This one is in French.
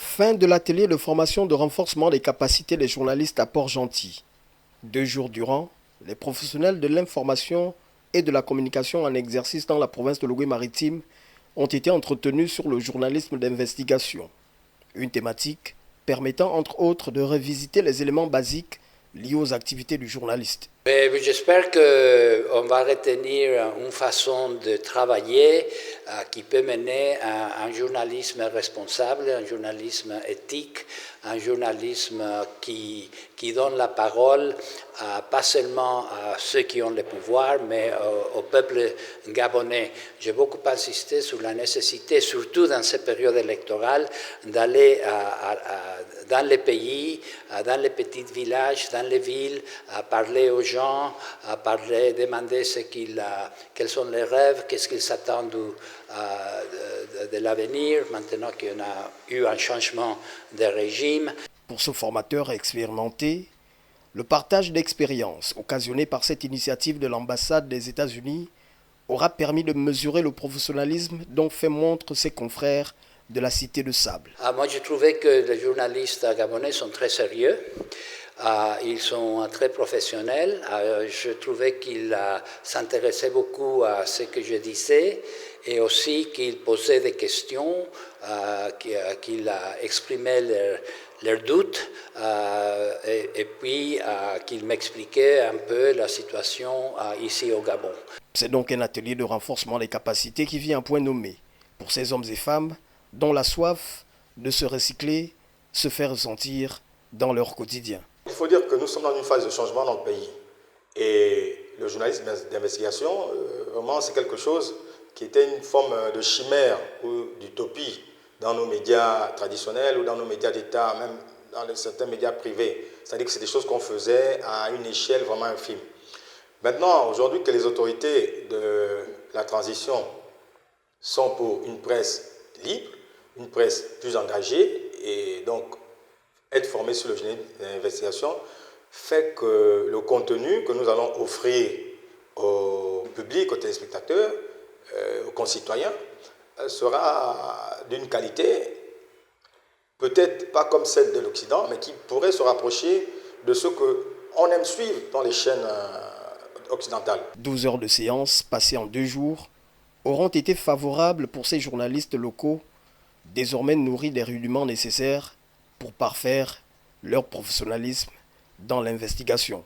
Fin de l'atelier de formation de renforcement des capacités des journalistes à Port-Gentil. 2 jours durant, les professionnels de l'information et de la communication en exercice dans la province de Logoué-Maritime ont été entretenus sur le journalisme d'investigation. Une thématique permettant entre autres de revisiter les éléments basiques liés aux activités du journaliste. J'espère qu'on va retenir une façon de travailler qui peut mener à un journalisme responsable, un journalisme éthique, un journalisme qui donne la parole pas seulement à ceux qui ont le pouvoir, mais au peuple gabonais. J'ai beaucoup insisté sur la nécessité, surtout dans cette période électorale, d'aller dans les pays, dans les petits villages, dans les villes, à parler aux gens, à parler, demander quels sont les rêves, qu'est-ce qu'ils s'attendent de l'avenir, maintenant qu'on a eu un changement de régime. Pour ce formateur expérimenté, le partage d'expériences occasionné par cette initiative de l'ambassade des États-Unis aura permis de mesurer le professionnalisme dont fait montre ses confrères de la Cité de Sable. Moi, j'ai trouvé que les journalistes gabonais sont très sérieux. Ils sont très professionnels. Je trouvais qu'ils s'intéressaient beaucoup à ce que je disais et aussi qu'ils posaient des questions, qu'ils exprimaient leurs doutes et puis qu'ils m'expliquaient un peu la situation ici au Gabon. C'est donc un atelier de renforcement des capacités qui vient à point nommé pour ces hommes et femmes dont la soif de se recycler se fait ressentir dans leur quotidien. Il faut dire que nous sommes dans une phase de changement dans le pays. Et le journalisme d'investigation, vraiment, c'est quelque chose qui était une forme de chimère ou d'utopie dans nos médias traditionnels ou dans nos médias d'État, même dans certains médias privés. C'est-à-dire que c'est des choses qu'on faisait à une échelle vraiment infime. Maintenant, aujourd'hui que les autorités de la transition sont pour une presse libre, une presse plus engagée, et donc être formé sur le journalisme d'investigation fait que le contenu que nous allons offrir au public, aux téléspectateurs, aux concitoyens, sera d'une qualité peut-être pas comme celle de l'Occident, mais qui pourrait se rapprocher de ce qu'on aime suivre dans les chaînes occidentales. 12 heures de séance passées en 2 jours auront été favorables pour ces journalistes locaux, désormais nourris des rudiments nécessaires pour parfaire leur professionnalisme dans l'investigation.